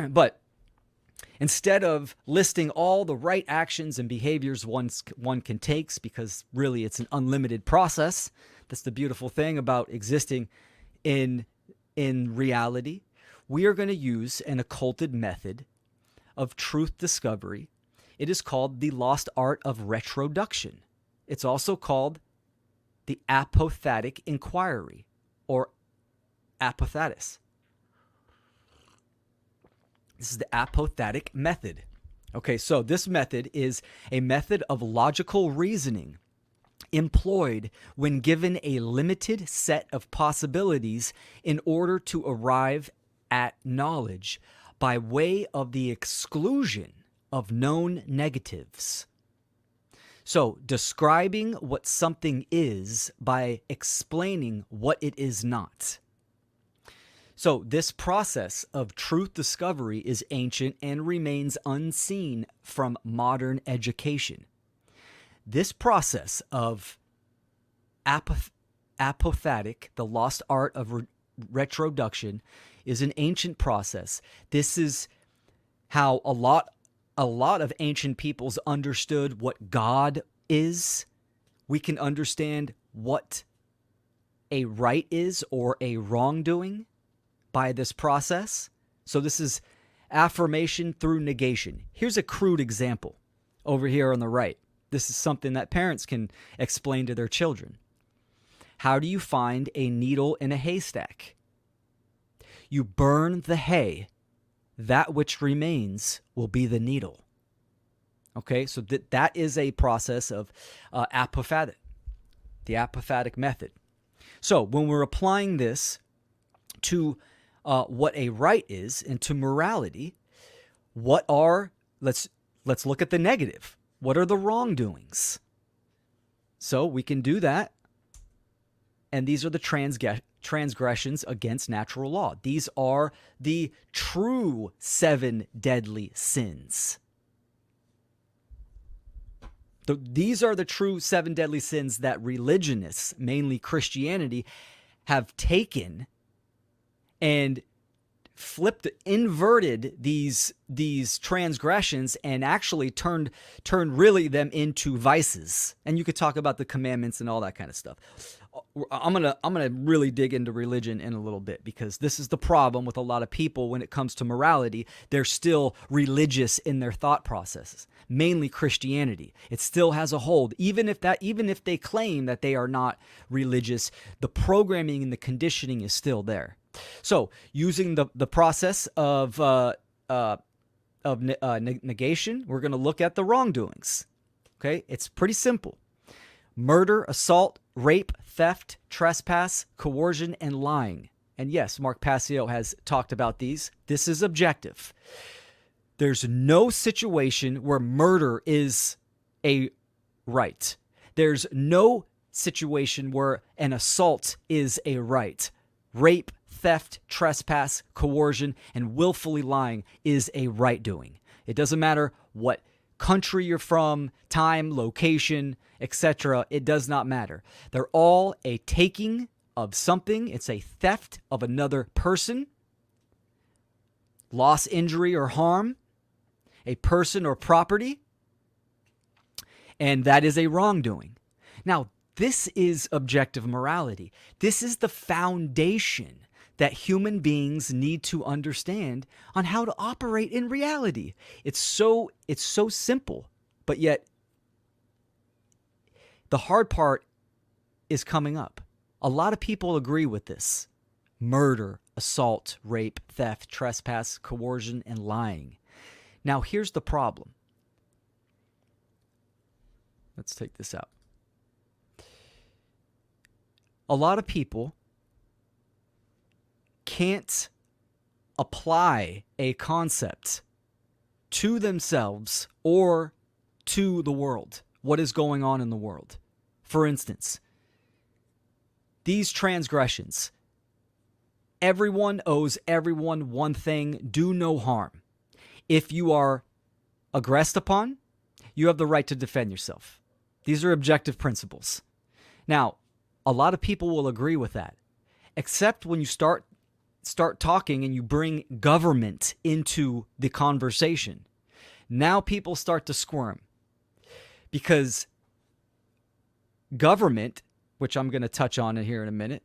But instead of listing all the right actions and behaviors one can take, because really it's an unlimited process. That's the beautiful thing about existing in reality. We are going to use an occulted method of truth discovery. It is called the lost art of retroduction. It's also called the apophatic inquiry, or apophasis. This is the apophatic method. Okay, so this method is a method of logical reasoning employed when given a limited set of possibilities in order to arrive at knowledge by way of the exclusion of known negatives. So, describing what something is by explaining what it is not. So, this process of truth discovery is ancient and remains unseen from modern education. This process of apophatic, the lost art of retroduction, is an ancient process. This is how a lot of ancient peoples understood what God is. We can understand what a right is or a wrongdoing by this process. So this is affirmation through negation. Here's a crude example over here on the right. This is something that parents can explain to their children. How do you find a needle in a haystack? You burn the hay. That which remains will be the needle. Okay, so that is a process of apophatic, the apophatic method. So when we're applying this to what a right is and to morality, let's look at the negative. What are the wrongdoings? So we can do that. And these are the transgressions against natural law. These are the true 7 deadly sins. These are the true 7 deadly sins that religionists, mainly Christianity, have taken and inverted these transgressions and actually turned really them into vices. And you could talk about the commandments and all that kind of stuff. I'm gonna really dig into religion in a little bit, because this is the problem with a lot of people when it comes to morality. They're still religious in their thought processes, mainly Christianity. It still has a hold, even if they claim that they are not religious. The programming and the conditioning is still there. So, using the process of negation, we're going to look at the wrongdoings. Okay, it's pretty simple: murder, assault, rape, theft, trespass, coercion, and lying. And yes, Mark Passio has talked about these. This is objective. There's no situation where murder is a right. There's no situation where an assault is a right. Rape, theft, trespass, coercion, and willfully lying is a right doing. It doesn't matter what country you're from, time, location, etc. It does not matter. They're all a taking of something. It's a theft of another person, loss, injury, or harm, a person or property, and that is a wrongdoing. Now, this is objective morality. This is the foundation that human beings need to understand on how to operate in reality. It's so simple, but yet the hard part is coming up. A lot of people agree with this. Murder, assault, rape, theft, trespass, coercion, and lying. Now, here's the problem. Let's take this out. A lot of people can't apply a concept to themselves or to the world, what is going on in the world. For instance, these transgressions. Everyone owes everyone one thing: do no harm. If you are aggressed upon, you have the right to defend yourself. These are objective principles. Now, a lot of people will agree with that, except when you start start talking and you bring government into the conversation, now people start to squirm. Because government, which I'm going to touch on here in a minute.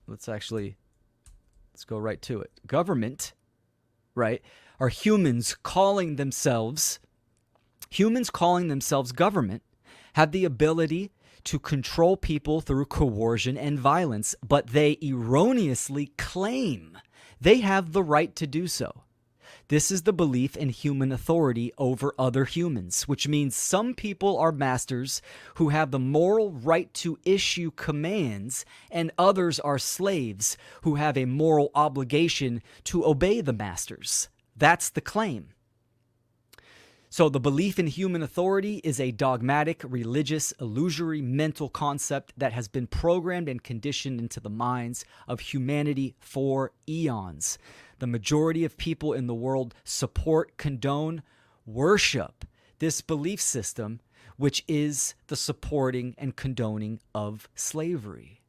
Let's go right to it. Government, right, are humans calling themselves government, have the ability to control people through coercion and violence, but they erroneously claim they have the right to do so. This is the belief in human authority over other humans, which means some people are masters who have the moral right to issue commands, and others are slaves who have a moral obligation to obey the masters. That's the claim. So the belief in human authority is a dogmatic, religious, illusory mental concept that has been programmed and conditioned into the minds of humanity for eons. The majority of people in the world support, condone, worship this belief system, which is the supporting and condoning of slavery.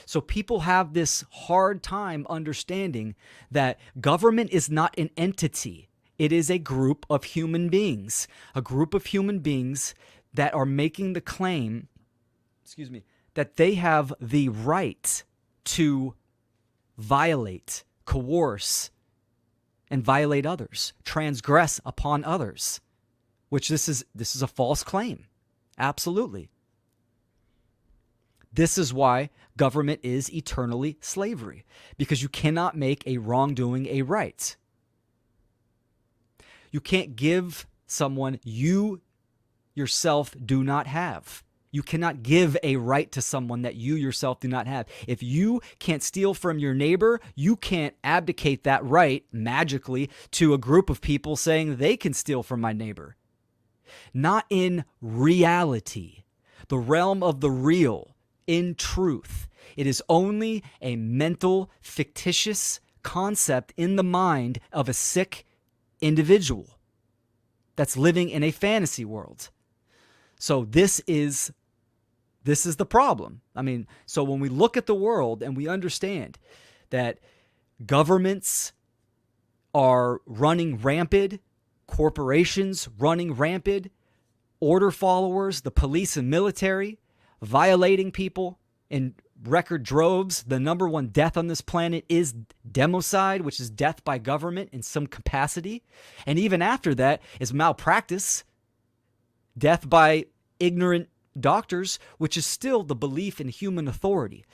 So people have this hard time understanding that government is not an entity. It is a group of human beings, that are making the claim, that they have the right to violate, coerce, and violate others, transgress upon others, which this is a false claim. Absolutely. This is why government is eternally slavery, because you cannot make a wrongdoing a right. You can't give someone you yourself do not have. You cannot give a right to someone that you yourself do not have. If you can't steal from your neighbor, you can't abdicate that right magically to a group of people saying they can steal from my neighbor. Not in reality, the realm of the real, in truth. It is only a mental, fictitious concept in the mind of a sick individual that's living in a fantasy world. So this is the problem. I mean, so when we look at the world and we understand that governments are running rampant, corporations running rampant, order followers, the police and military violating people in record droves. The number one death on this planet is democide, which is death by government in some capacity. And even after that is malpractice, death by ignorant doctors, which is still the belief in human authority.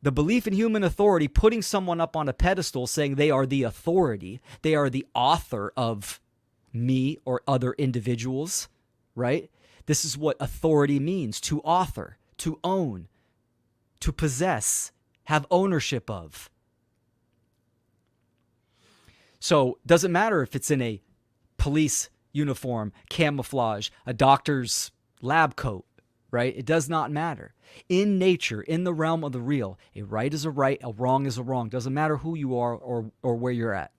The belief in human authority, putting someone up on a pedestal saying they are the authority, they are the author of me or other individuals, right? This is what authority means: to author, to own, to possess, have ownership of. So it doesn't matter if it's in a police uniform, camouflage, a doctor's lab coat, right? It does not matter. In nature, in the realm of the real, a right is a right, a wrong is a wrong. Doesn't matter who you are or where you're at.